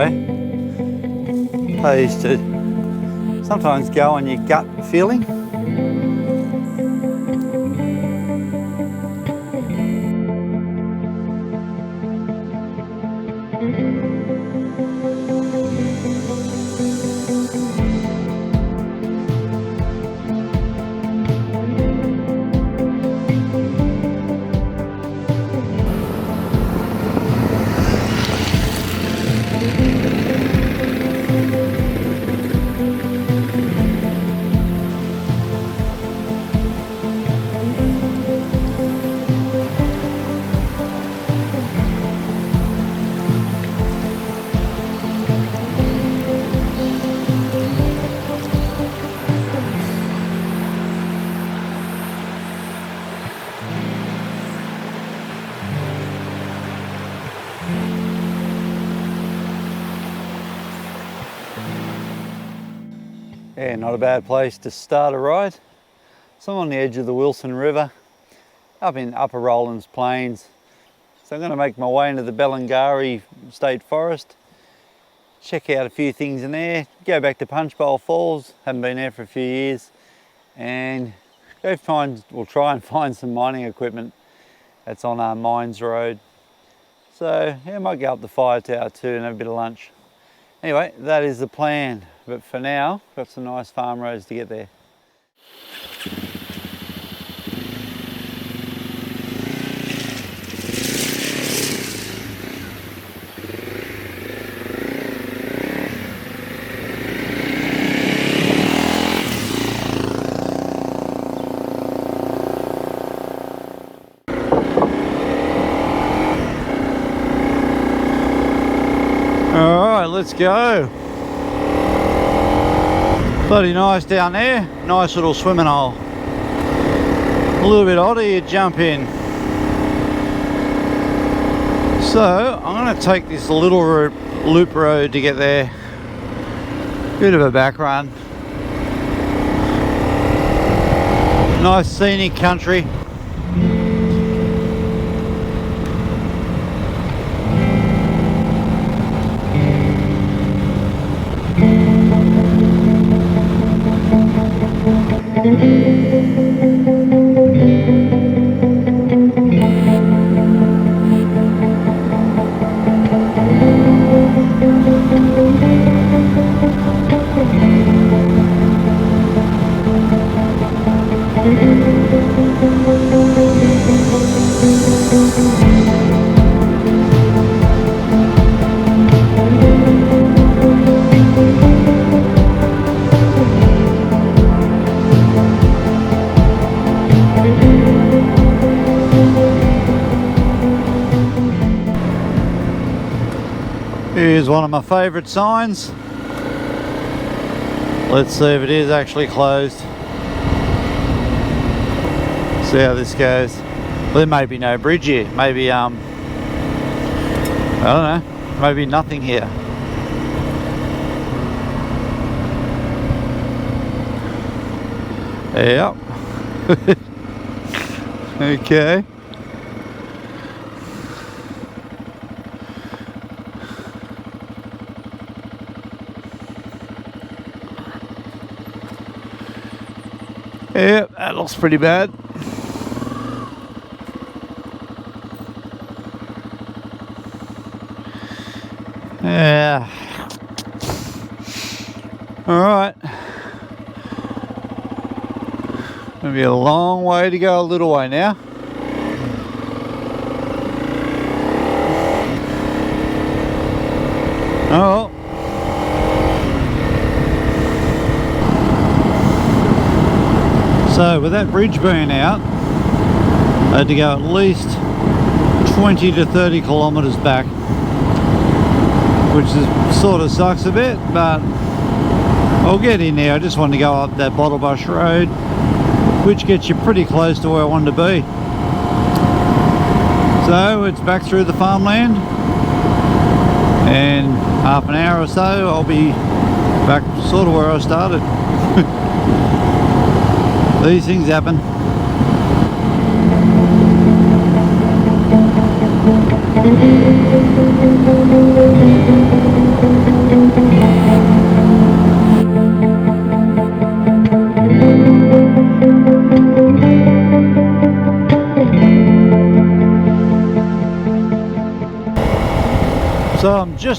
anyway, pays to sometimes go on your gut feeling. Yeah, not a bad place to start a ride. So I'm on the edge of the Wilson River, up in Upper Rowlands Plains. So I'm going to make my way into the Bellangry State Forest, check out a few things in there, go back to Punchbowl Falls, haven't been there for a few years, and go try and find some mining equipment that's on our Mines Road. So yeah, I might go up the fire tower too and have a bit of lunch. Anyway, that is the plan. But for now, got some nice farm roads to get there. All right, let's go. Bloody nice down there, nice little swimming hole. A little bit odder, you jump in. So I'm going to take this little loop road to get there. Bit of a back run. Nice scenic country. Here's one of my favourite signs. Let's see if it is actually closed. See how this goes. Well, there may be no bridge here. Maybe, I don't know, maybe nothing here. Yep. Okay. Yep, that looks pretty bad. Yeah. All right. Gonna be a long way to go, a little way now. Oh. So with that bridge being out, I had to go at least 20 to 30 kilometers back, which sort of sucks a bit, but I'll get in there. I just wanted to go up that Bottlebush Road, which gets you pretty close to where I wanted to be. So it's back through the farmland, and half an hour or so I'll be back sort of where I started. These things happen.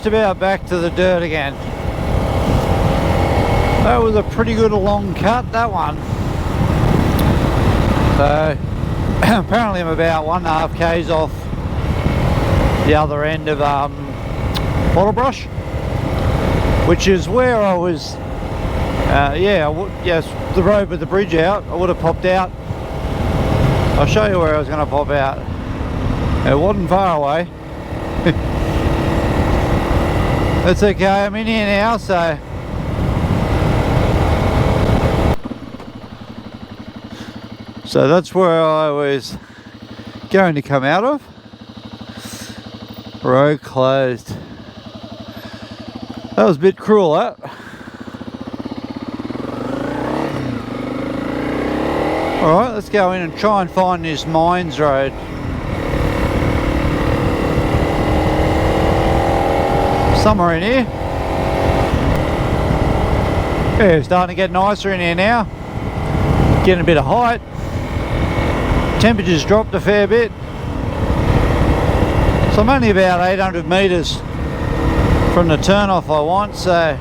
just about back to the dirt again. That was a pretty good long cut, that one. So apparently I'm about 1.5 k's off the other end of Wattlebrush, which is where I was. Yes, the road with the bridge out. I would have popped out. I'll show you where I was going to pop out. It wasn't far away. It's okay, I'm in here now, so that's where I was going to come out of. Road closed. That was a bit cruel, that. Alright, let's go in and try and find this Mines Road. Somewhere in here. Yeah, starting to get nicer in here now. Getting a bit of height. Temperature's dropped a fair bit. So I'm only about 800 metres from the turn off I want, so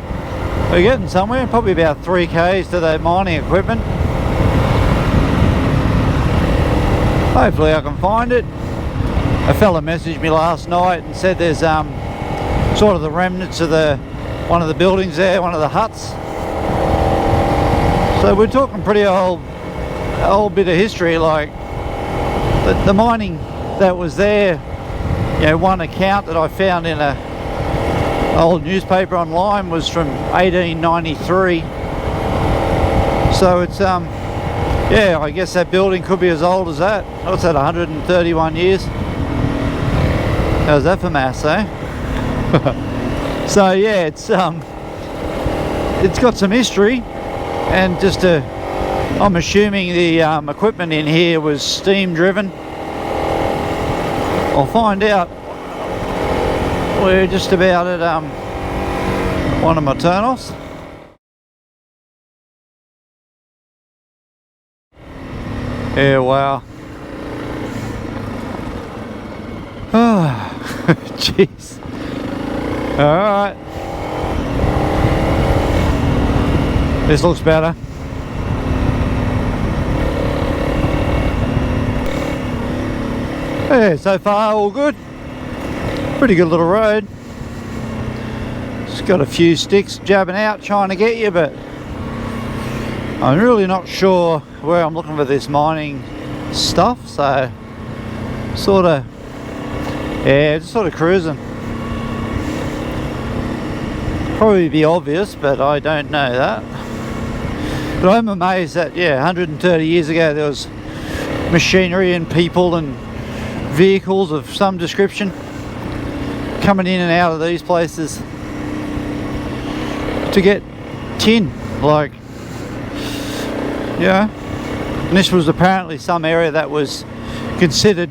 we're getting somewhere. Probably about 3 k's to that mining equipment. Hopefully I can find it. A fella messaged me last night and said there's sort of the remnants of one of the buildings there, one of the huts. So we're talking pretty old bit of history, like the mining that was there. You know, one account that I found in a old newspaper online was from 1893. So it's yeah, I guess that building could be as old as that. What's that, 131 years? How's that for maths, eh? So yeah, it's got some history, and I'm assuming the equipment in here was steam driven. I'll find out. We're just about at one of my turn-offs. Yeah, wow. Oh, jeez. Alright. This looks better. Yeah, so far all good. Pretty good little road. Just got a few sticks jabbing out trying to get you, but I'm really not sure where I'm looking for this mining stuff, so just sort of cruising. Probably be obvious, but I don't know that. But I'm amazed that, yeah, 130 years ago there was machinery and people and vehicles of some description coming in and out of these places to get tin, like, yeah. And this was apparently some area that was considered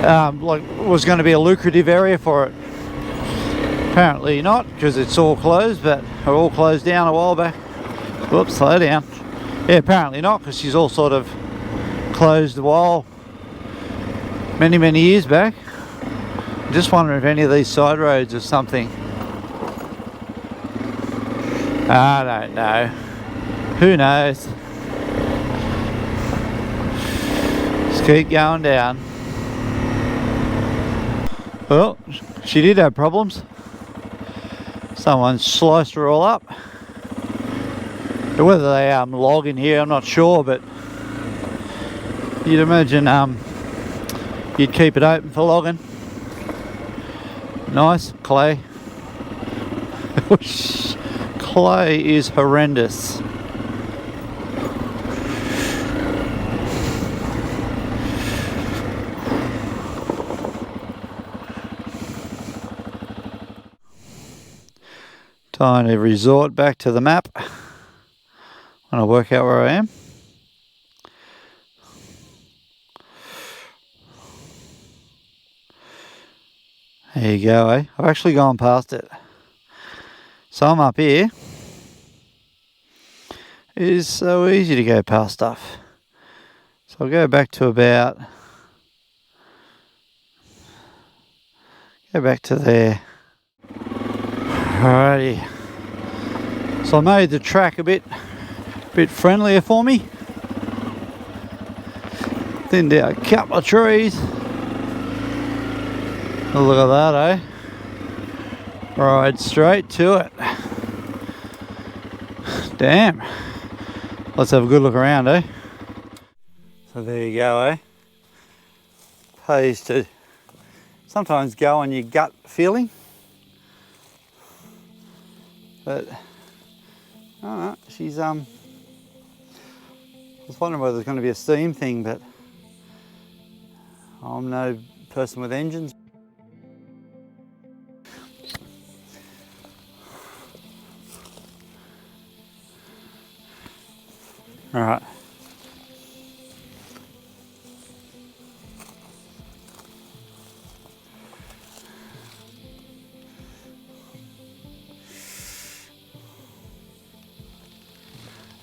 like was going to be a lucrative area for it. Apparently not, because it's all closed, but it all closed down a while back. Whoops, slow down. Yeah, apparently not, because she's all sort of closed a while, many years back. I'm just wondering if any of these side roads or something. I don't know. Who knows? Just keep going down. Well, she did have problems. Someone sliced her all up. Whether they log in here, I'm not sure, but you'd imagine you'd keep it open for logging. Nice clay. Clay is horrendous. Time to resort back to the map when I work out where I am. There you go, eh? I've actually gone past it. So I'm up here. It is so easy to go past stuff. So I'll go back to about... Go back to there. Alrighty, so I made the track a bit friendlier for me. Thinned out a couple of trees. Oh, look at that, eh? Right straight to it. Damn. Let's have a good look around, eh? So there you go, eh? Pays to sometimes go on your gut feeling. But I don't know, she's I was wondering whether there's going to be a steam thing, but I'm no person with engines. All right.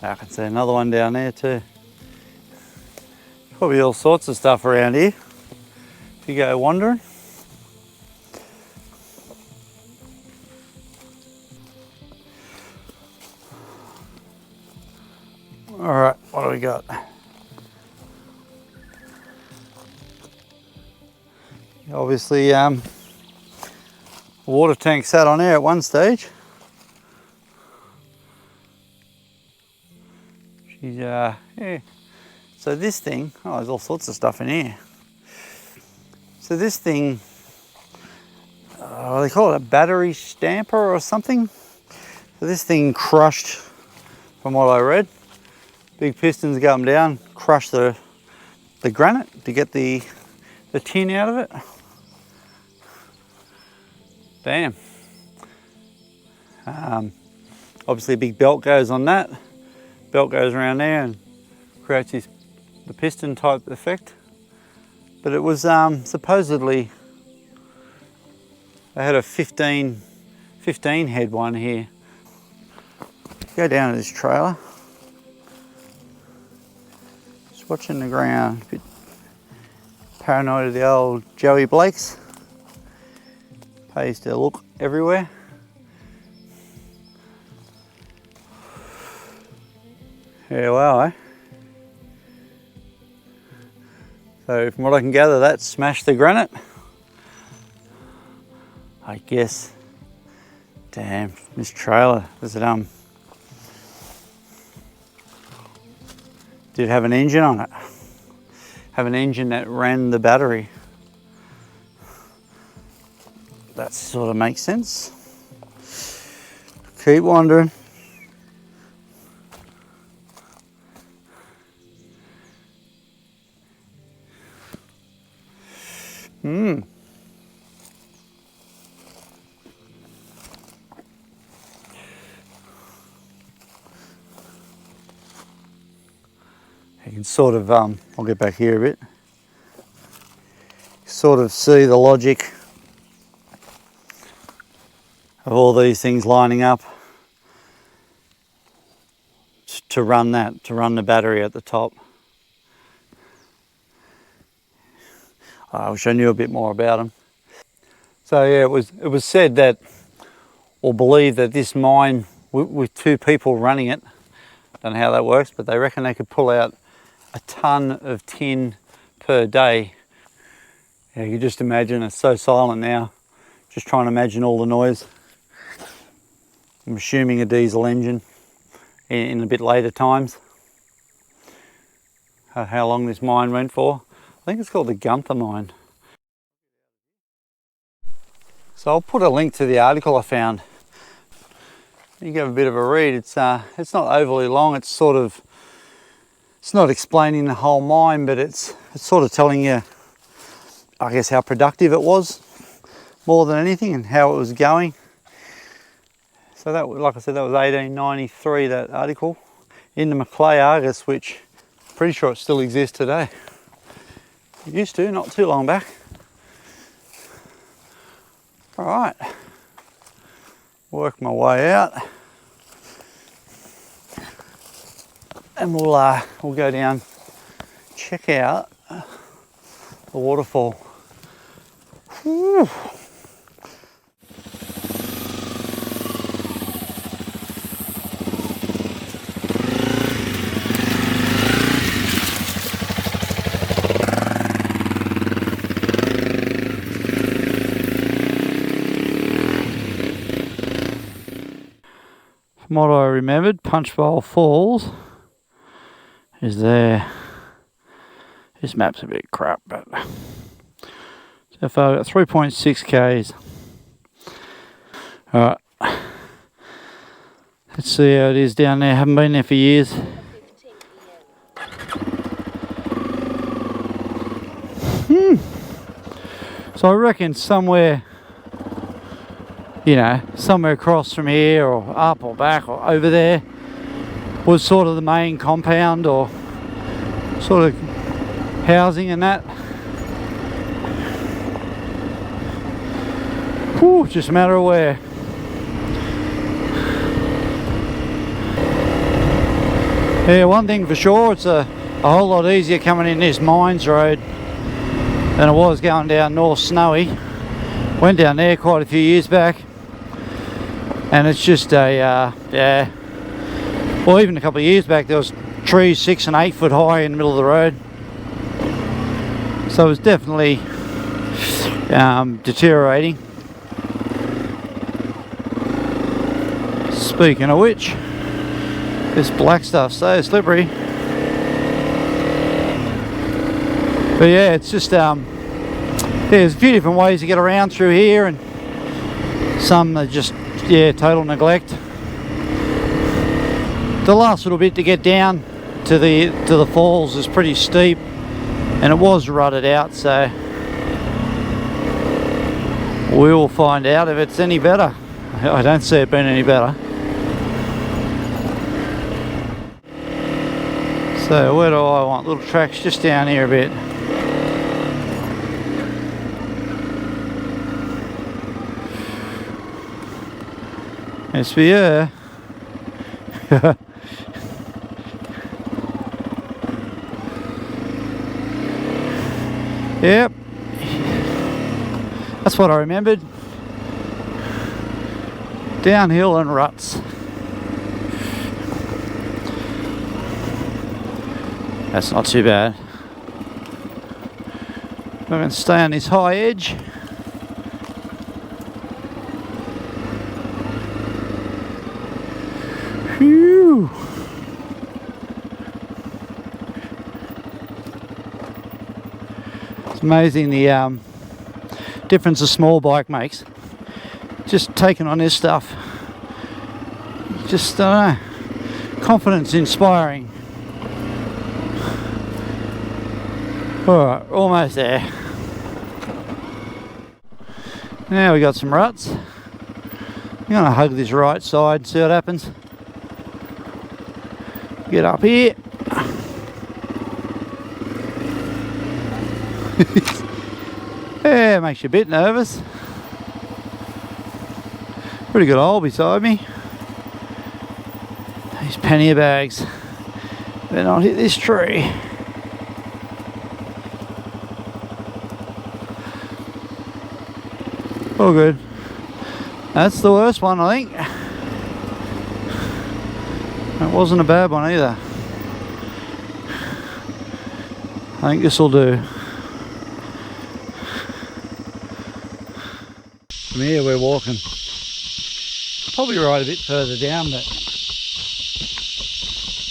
I can see another one down there too. Probably all sorts of stuff around here if you go wandering. All right, what do we got? Obviously, the water tank sat on there at one stage. She's yeah. So this thing, oh, there's all sorts of stuff in here. So this thing, they call it a battery stamper or something. So this thing crushed, from what I read, big pistons go down, crush the granite to get the tin out of it. Damn. Obviously a big belt goes on that. Belt goes around there and creates the piston type effect. But it was supposedly, they had a 15 head one here. Go down to this trailer. Just watching the ground. A bit paranoid of the old Joey Blakes. Pays to look everywhere. Yeah, wow, eh? So from what I can gather, that smashed the granite. I guess. Damn, this trailer, does it did it have an engine on it? Have an engine that ran the battery. That sort of makes sense. Keep wandering. You can sort of, I'll get back here a bit, sort of see the logic of all these things lining up to run the battery at the top. I wish I knew a bit more about them. So yeah, it was said that, or believed that this mine, with two people running it, don't know how that works, but they reckon they could pull out a ton of tin per day. Yeah, you can just imagine, it's so silent now, just trying to imagine all the noise. I'm assuming a diesel engine in a bit later times. How long this mine went for. I think it's called the Gunther mine. So I'll put a link to the article I found. You can have a bit of a read. It's not overly long. It's not explaining the whole mine, but it's sort of telling you, I guess, how productive it was more than anything and how it was going. So that, like I said, that was 1893, that article, in the Macleay Argus, which I'm pretty sure it still exists today. It used to, not too long back. All right, work my way out, and we'll go down, check out the waterfall. Whew. From what I remembered, Punchbowl Falls is there. This map's a bit crap, but so far I've got 3.6 k's. Alright, let's see how it is down there. Haven't been there for years. So I reckon somewhere, you know, somewhere across from here or up or back or over there was sort of the main compound or sort of housing and that. Whew, just a matter of where. Yeah, one thing for sure, it's a whole lot easier coming in this Mines Road than it was going down North Snowy. Went down there quite a few years back, and it's just a yeah, well, even a couple of years back there was trees 6 and 8 foot high in the middle of the road, so it was definitely deteriorating. Speaking of which, this black stuff's so slippery. But yeah, it's just there's a few different ways to get around through here, and some are just, yeah, total neglect. The last little bit to get down to the falls is pretty steep, and it was rutted out, so we will find out if it's any better. I don't see it being any better. So where do I want? Little tracks just down here a bit. As for you. Yep. That's what I remembered. Downhill and ruts. That's not too bad. I'm going to stay on this high edge. Phew. It's amazing the difference a small bike makes. Just taking on this stuff, just I don't know, confidence inspiring. Alright, almost there. Now we got some ruts. I'm gonna hug this right side, see what happens. Get up here. Yeah, makes you a bit nervous. Pretty good hole beside me. These pannier bags better not hit this tree. All good. That's the worst one, I think. That wasn't a bad one either. I think this will do. From here we're walking. Probably right a bit further down, but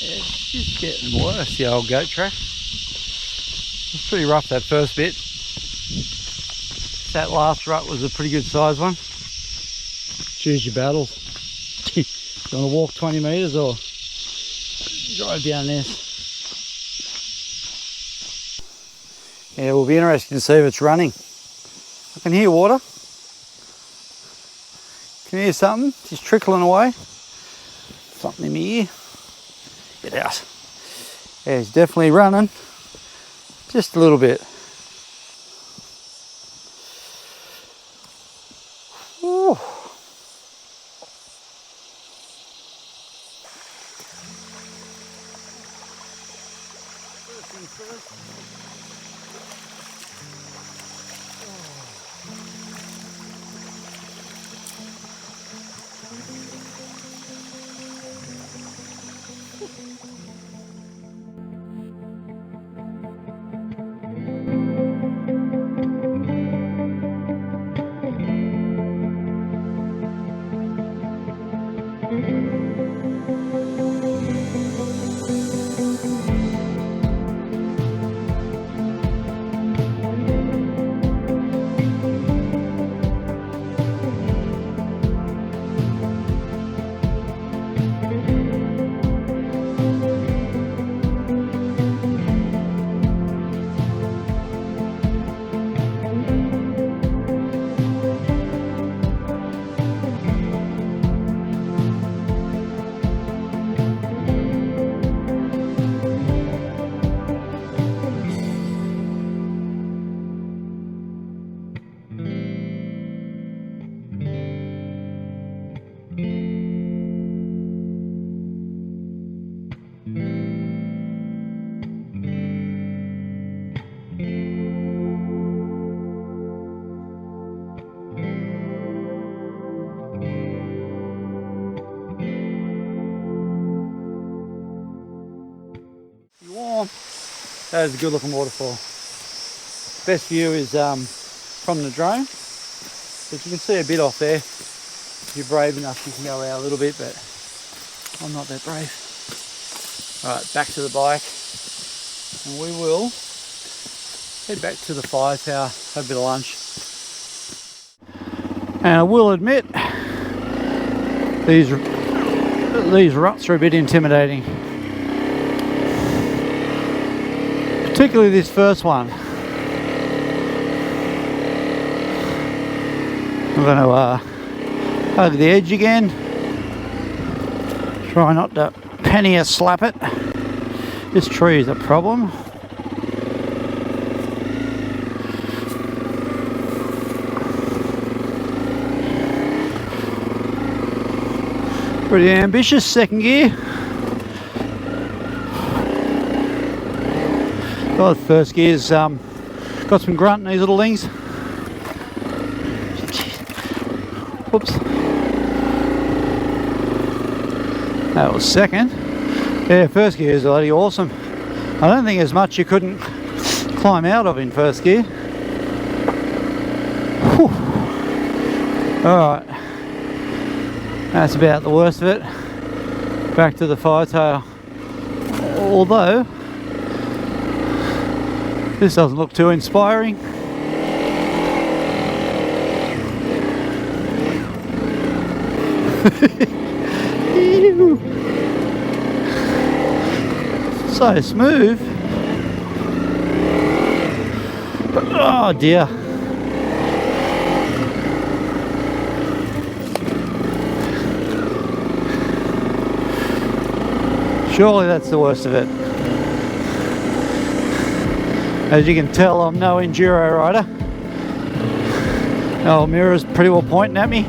yeah, it's just getting worse, the old goat track. It was pretty rough that first bit. That last rut was a pretty good size one. Choose your battles. You want to walk 20 metres or drive down this? Yeah, it will be interesting to see if it's running. I can hear water. Can you hear something? Just trickling away. Something in my ear. Get out. Yeah, it's definitely running. Just a little bit. Ooh. First things first. That is a good looking waterfall. Best view is from the drone, but you can see a bit off there. If you're brave enough, you can go out a little bit, but I'm not that brave. Alright, back to the bike, and we will head back to the fire tower, have a bit of lunch. And I will admit, these ruts are a bit intimidating. Particularly this first one. I'm going to hug the edge again. Try not to pannier slap it. This tree is a problem. Pretty ambitious second gear. Oh, the first gear's got some grunt in these little things. Whoops. That was second. Yeah, first gear is bloody awesome. I don't think there's much you couldn't climb out of in first gear. Whew. Alright. That's about the worst of it. Back to the firetail. Although, this doesn't look too inspiring. So smooth. But, oh dear. Surely that's the worst of it. As you can tell, I'm no enduro rider. Oh, mirror's pretty well pointing at me.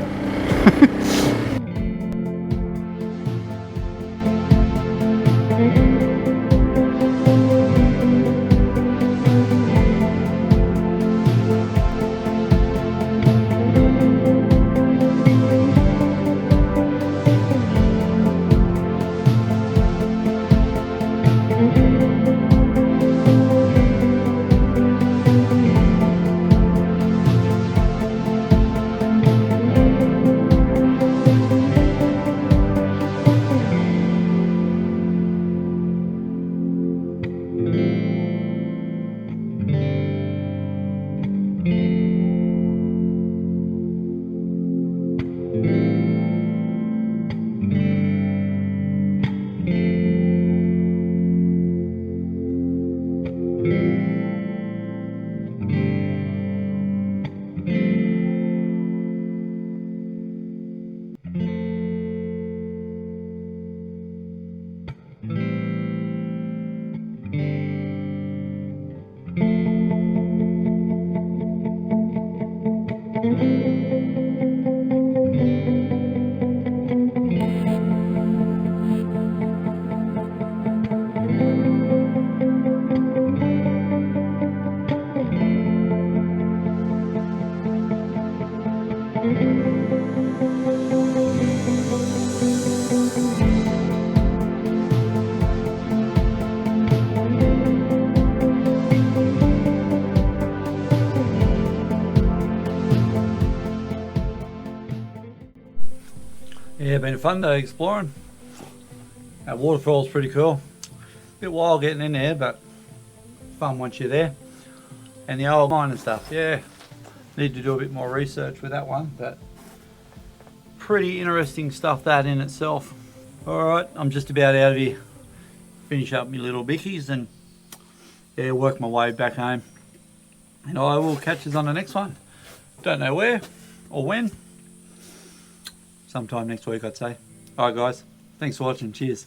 Yeah, been a fun day exploring. That waterfall's pretty cool. Bit wild getting in there, but fun once you're there. And the old mine and stuff, yeah. Need to do a bit more research with that one, but pretty interesting stuff that in itself. Alright, I'm just about out of here. Finish up my little bickies and yeah, work my way back home. And I will catch us on the next one. Don't know where or when. Sometime next week, I'd say. Alright guys, thanks for watching, cheers.